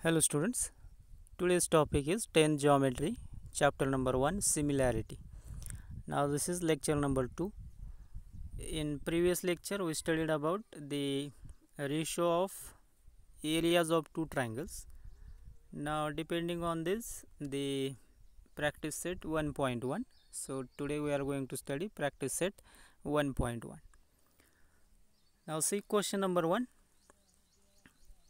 Hello students, today's topic is 10 geometry, chapter number 1 similarity. Now this is lecture number 2. In previous lecture we studied about the ratio of areas of two triangles. Now depending on this the practice set 1.1. So today we are going to study practice set 1.1. Now see question number 1.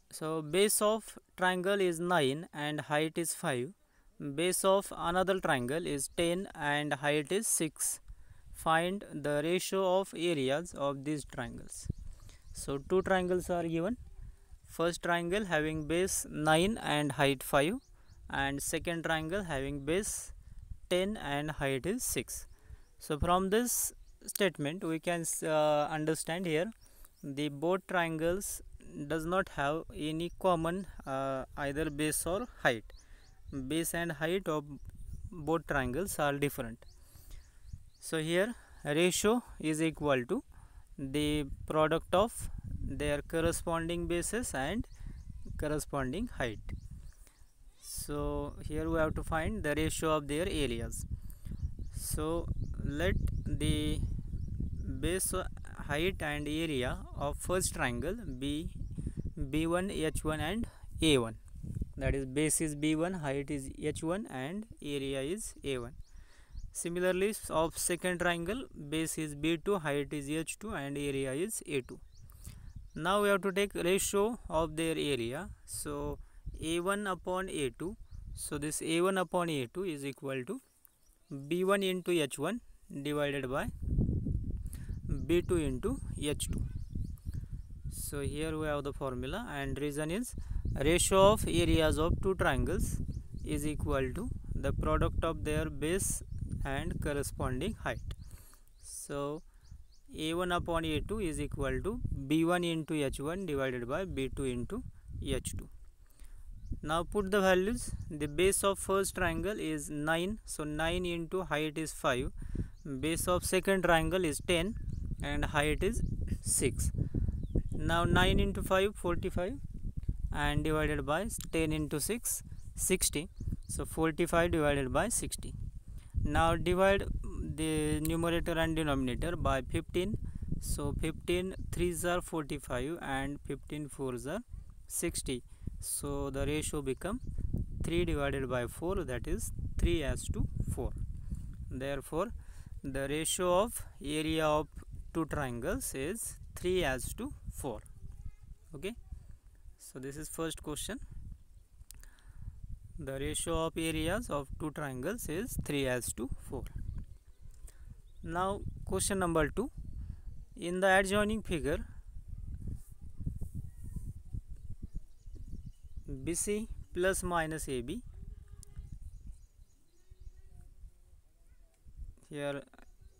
So base of triangle is 9 and height is 5. Base of another triangle is 10 and height is 6. Find the ratio of areas of these triangles. So two triangles are given. First triangle having base 9 and height 5, and second triangle having base 10 and height is 6. So from this statement we can understand here the both triangles does not have any common either base or height. Base and height of both triangles are different. So here ratio is equal to the product of their corresponding bases and corresponding height. So here we have to find the ratio of their areas. So let the base height and area of first triangle be B1, H1 and A1. That is, base is B1, height is H1 and area is A1. Similarly, of second triangle, base is B2, height is H2 and area is A2. Now we have to take ratio of their area. So A1 upon A2. So this A1 upon A2 is equal to B1 into H1 divided by B2 into H2. So here we have the formula, and reason is ratio of areas of two triangles is equal to the product of their base and corresponding height. So A1 upon A2 is equal to B1 into H1 divided by B2 into H2. Now put the values. The base of first triangle is 9, so 9 into height is 5. Base of second triangle is 10 and height is 6. Now 9 into 5 45 and divided by 10 into 6 60. So 45 divided by 60. Now divide the numerator and denominator by 15. So 15 3s are 45 and 15 4s are 60. So the ratio become 3 divided by 4, that is 3:4. Therefore the ratio of area of two triangles is 3:4. Okay, so this is first question. The ratio of areas of two triangles is 3:4. Now question number 2. In the adjoining figure, BC plus minus AB, here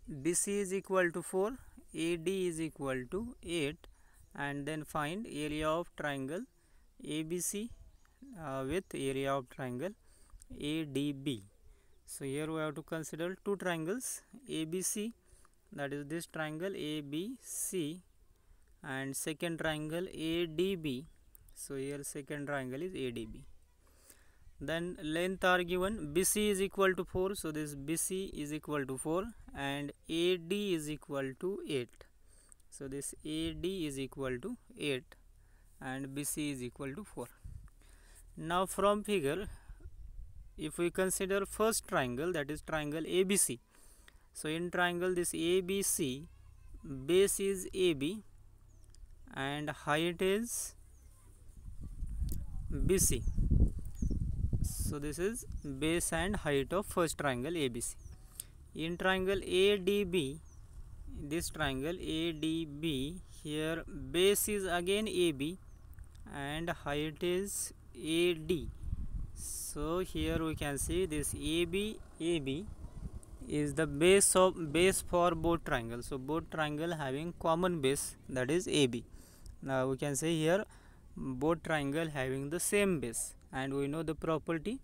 BC is equal to 4, AD is equal to 8, and then find area of triangle ABC with area of triangle ADB. So here we have to consider two triangles ABC, that is this triangle ABC, and second triangle ADB. So here second triangle is ADB. Then length are given. BC is equal to 4, so this BC is equal to 4 and AD is equal to 8. So this AD is equal to 8 and BC is equal to 4. Now from figure, if we consider first triangle, that is triangle ABC. So in triangle this ABC, base is AB and height is BC. So this is base and height of first triangle ABC. In triangle ADB, this triangle ADB, here base is again AB and height is AD. So here we can see this AB is the base for both triangles. So both triangle having common base, that is AB. Now we can say here both triangle having the same base, and we know the property,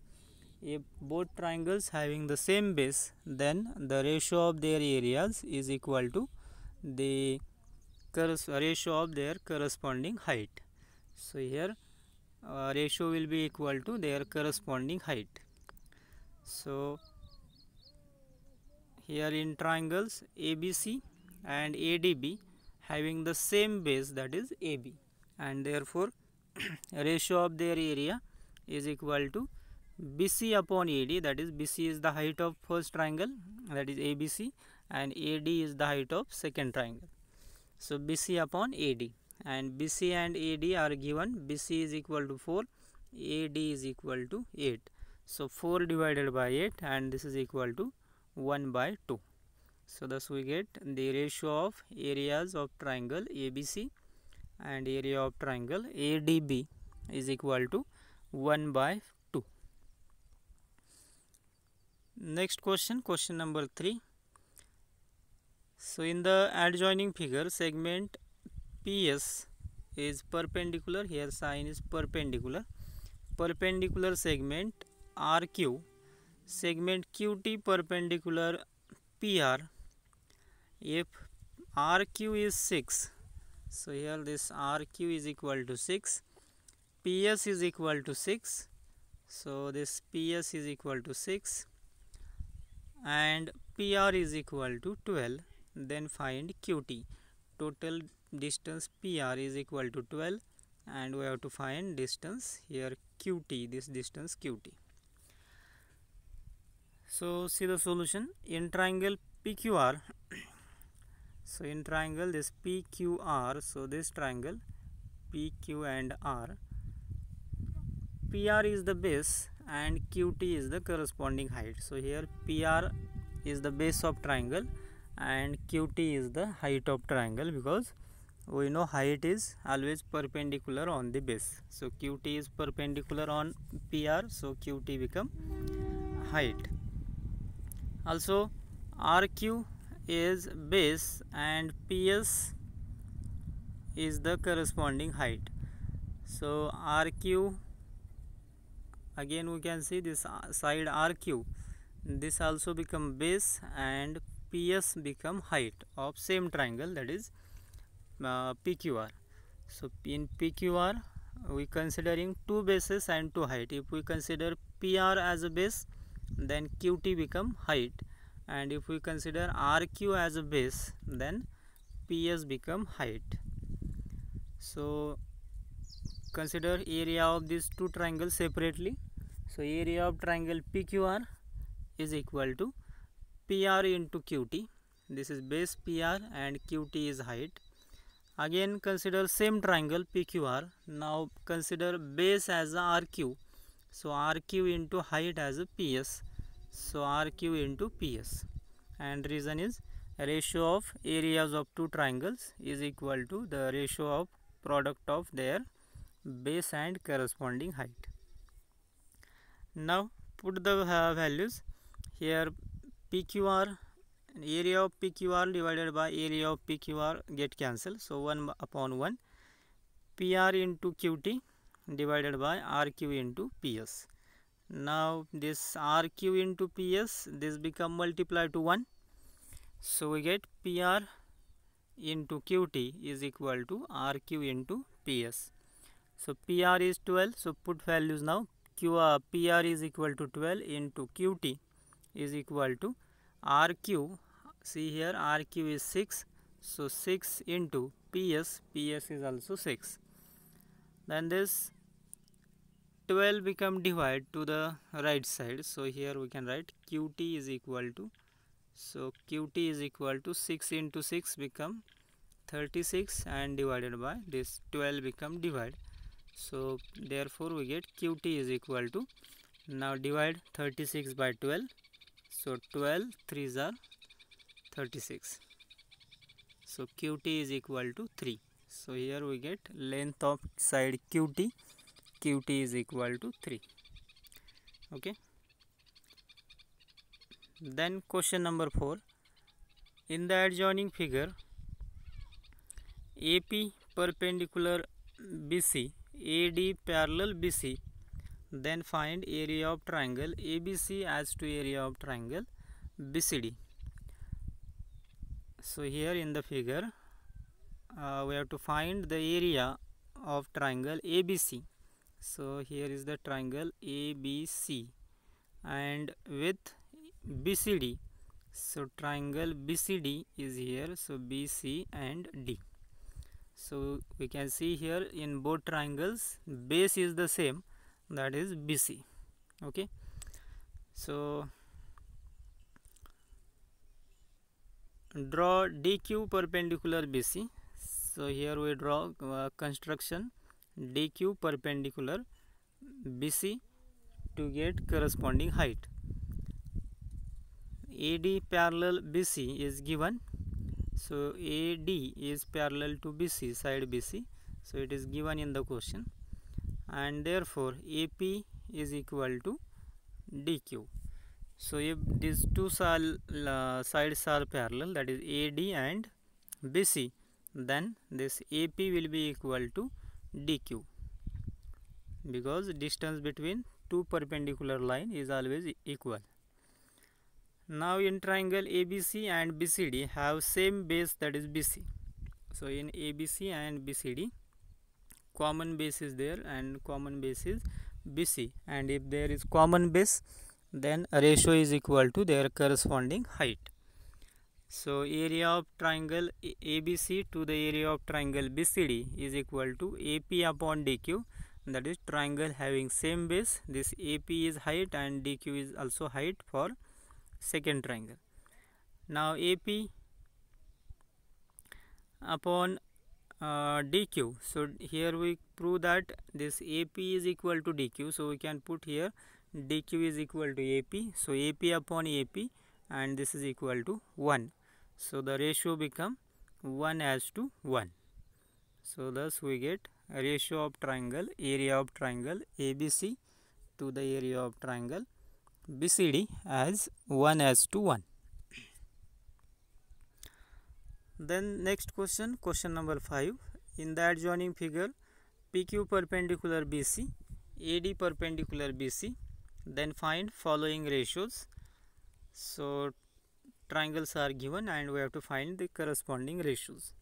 if both triangles having the same base, then the ratio of their areas is equal to the ratio of their corresponding height. So here ratio will be equal to their corresponding height. So here in triangles ABC and ADB having the same base, that is AB, and therefore ratio of their area is equal to BC upon AD, that is BC is the height of first triangle, that is ABC, and AD is the height of second triangle. So BC upon AD, and BC and AD are given. BC is equal to 4, AD is equal to 8. So 4 divided by 8, and this is equal to 1 by 2. So thus we get the ratio of areas of triangle ABC and area of triangle ADB is equal to 1 by 2. Next question, question number 3. So in the adjoining figure, segment PS is perpendicular, here sign is perpendicular segment RQ, segment QT perpendicular PR. If RQ is 6, so here this RQ is equal to 6, PS is equal to 6, so this PS is equal to 6, and PR is equal to 12, then find QT. Total distance PR is equal to 12, and we have to find distance here QT, this distance QT. So see the solution in triangle PQR. So in triangle this PQR, so this triangle PQ and R, PR is the base and QT is the corresponding height. So here PR is the base of triangle and QT is the height of triangle, because we know height is always perpendicular on the base. So QT is perpendicular on PR, so QT become height. Also RQ is base and PS is the corresponding height. So RQ, again we can see this side RQ, this also become base and PS become height of same triangle, that is PQR. So in PQR we considering two bases and two height. If we consider PR as a base, then QT become height, and if we consider RQ as a base, then PS become height. So consider area of these two triangles separately. So area of triangle PQR is equal to PR into QT. This is base PR and QT is height. Again consider same triangle PQR. Now consider base as a RQ. So RQ into height as a PS. So RQ into PS. And reason is ratio of areas of two triangles is equal to the ratio of product of their base and corresponding height. Now put the values here. PQR, area of PQR divided by area of PQR get cancelled, so 1 upon 1. PR into QT divided by RQ into PS. Now this RQ into PS, this become multiplied to 1, so we get PR into QT is equal to RQ into PS. So PR is 12, so put values now. PR is equal to 12 into QT is equal to RQ. See here RQ is 6, so 6 into PS is also 6. Then this 12 become divide to the right side, so here we can write QT is equal to, so QT is equal to 6 into 6 become 36, and divided by this 12 become divide, so therefore we get QT is equal to, now divide 36 by 12, so 12 3s are 36, so QT is equal to 3. So here we get length of side QT is equal to 3. Okay. Then question number 4. In the adjoining figure, AP perpendicular BC, AD parallel BC, then find area of triangle ABC as to area of triangle BCD. So here in the figure we have to find the area of triangle ABC. So here is the triangle ABC and with BCD. So triangle BCD is here, so BC and D. So we can see here in both triangles base is the same, that is BC. Okay, so draw DQ perpendicular BC. So here we draw construction DQ perpendicular BC to get corresponding height. AD parallel BC is given. So AD is parallel to BC, side BC. So it is given in the question, and therefore AP is equal to DQ. So if these two sides are parallel, that is AD and BC, then this AP will be equal to DQ, because distance between two perpendicular line is always equal. Now in triangle ABC and BCD have same base, that is BC. So in ABC and BCD common base is there and common base is BC, and if there is common base, then ratio is equal to their corresponding height. So area of triangle ABC to the area of triangle BCD is equal to AP upon DQ, that is triangle having same base. This AP is height and DQ is also height for second triangle. Now AP upon DQ. So here we prove that this AP is equal to DQ, so we can put here DQ is equal to AP. So AP upon AP, and this is equal to 1. So the ratio become 1:1. So thus we get a ratio of triangle, area of triangle ABC to the area of triangle BCD as 1:1. Then next question, question number 5. In the adjoining figure, PQ perpendicular BC, AD perpendicular BC, then find following ratios. So triangles are given and we have to find the corresponding ratios.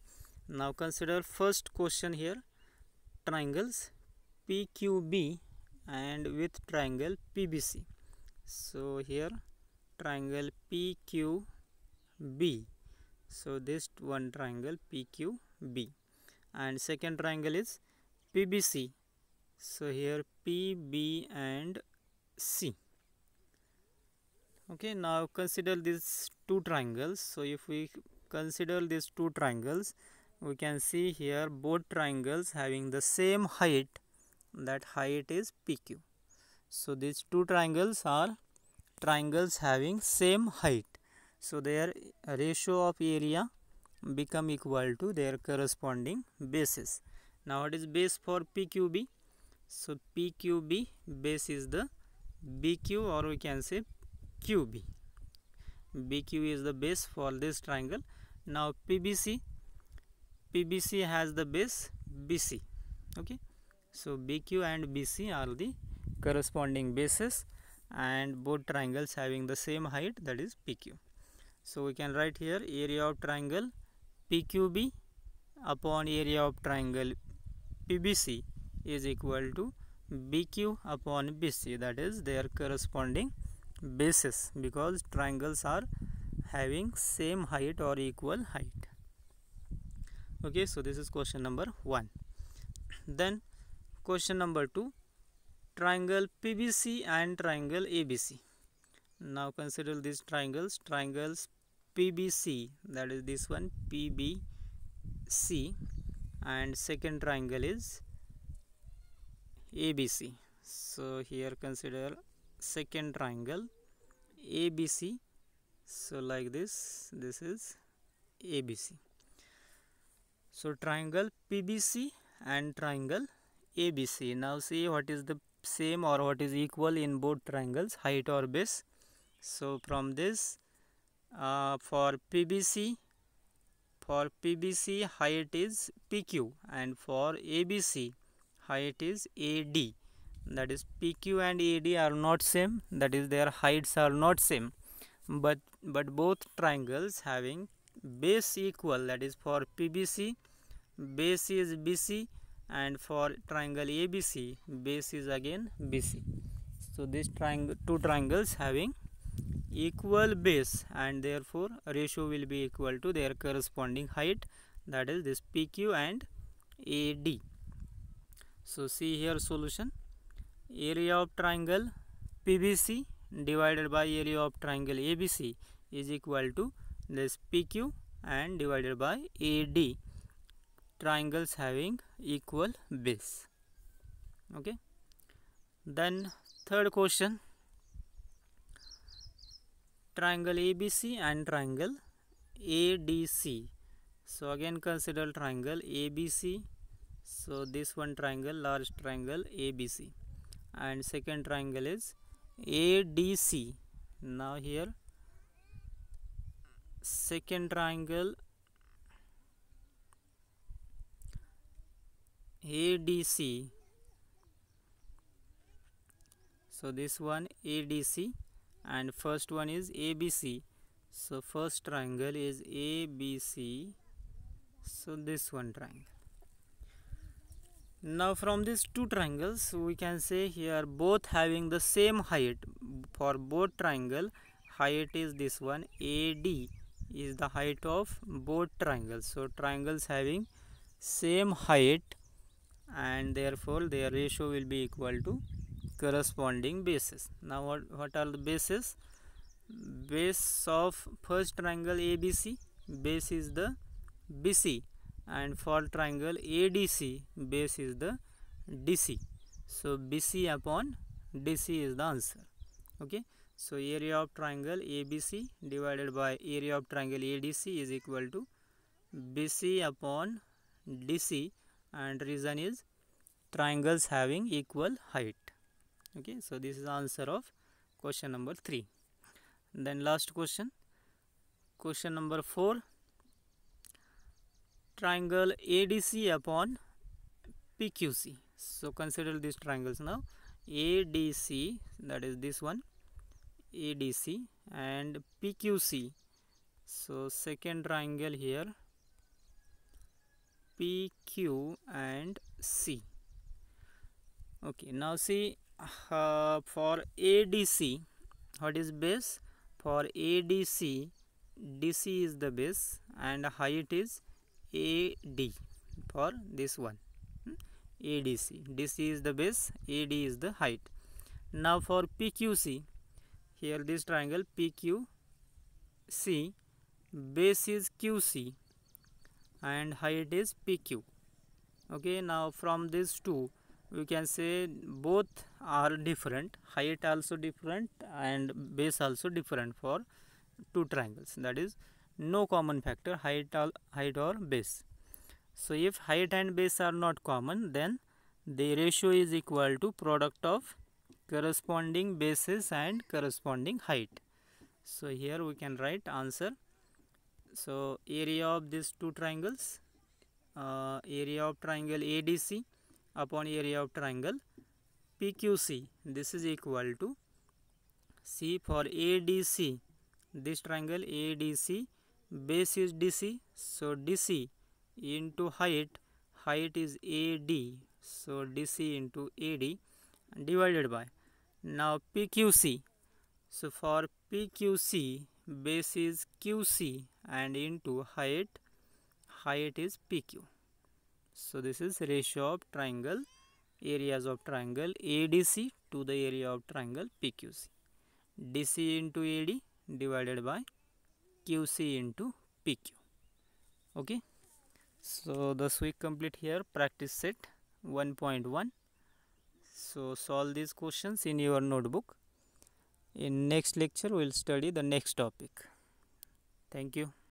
Now consider first question here, triangles PQB and with triangle PBC. So here triangle PQB. So this one triangle PQB, and second triangle is PBC. So here PB and C. Okay, now consider these two triangles. So if we consider these two triangles, we can see here both triangles having the same height, that height is PQ. So these two triangles are triangles having same height. So their ratio of area become equal to their corresponding bases. Now what is base for PQB? So PQB base is the BQ, or we can say QB. BQ is the base for this triangle. Now PBC has the base BC. Okay, so BQ and BC are the corresponding bases, and both triangles having the same height, that is PQ. So we can write here area of triangle PQB upon area of triangle PBC is equal to BQ upon BC, that is their corresponding bases, because triangles are having same height or equal height. Okay, so this is question number 1. Then question number 2, triangle PBC and triangle ABC. Now consider these triangles PBC, that is this one PBC, and second triangle is ABC. So here consider second triangle ABC. So like this is ABC. So triangle PBC and triangle ABC. Now see what is the same or what is equal in both triangles, height or base. So from this for PBC height is PQ, and for ABC height is AD. That is PQ and AD are not same, that is their heights are not same, but both triangles having base equal, that is for PBC base is BC and for triangle ABC, base is again BC. So this two triangles having equal base, and therefore ratio will be equal to their corresponding height, that is this PQ and AD. So see here solution. Area of triangle PBC divided by area of triangle ABC is equal to this PQ and divided by AD, triangles having equal base. Okay. Then third question, triangle ABC and triangle ADC. So again consider triangle ABC. So this one triangle, large triangle ABC, and second triangle is ADC. Now here second triangle ADC. So this one ADC and first one is ABC. So first triangle is ABC. So this one triangle. Now from these two triangles we can say here both having the same height. For both triangle, height is this one, AD is the height of both triangles. So triangles having same height, and therefore their ratio will be equal to corresponding bases. Now what are the bases? Base of first triangle ABC, base is the BC, and for triangle ADC, base is the DC. So BC upon DC is the answer. Okay. So area of triangle ABC divided by area of triangle ADC is equal to BC upon DC, and reason is triangles having equal height. Okay. So this is the answer of question number 3. Then last question, question number 4, triangle ADC upon PQC. So consider these triangles now. ADC, that is this one, ADC, and PQC. So second triangle here, PQ and C. Okay, now see for ADC, what is base? For ADC, DC is the base and height is AD for this one. ADC, DC is the base, AD is the height. Now for PQC, here this triangle PQC, base is QC and height is PQ. Okay, now from these two we can say both are different, height also different and base also different for two triangles, that is no common factor, height or base. So if height and base are not common, then the ratio is equal to product of corresponding bases and corresponding height. So here we can write answer. So area of these two triangles, area of triangle ADC upon area of triangle PQC, this is equal to, see for ADC, this triangle ADC, base is DC, so DC into height, height is AD, so DC into AD divided by, now PQC, so for PQC, base is QC and into height, height is PQ. So this is ratio of triangle, areas of triangle ADC to the area of triangle PQC. DC into AD divided by QC into PQ. Okay. So thus we complete here practice set 1.1. So solve these questions in your notebook. In next lecture we will study the next topic. Thank you.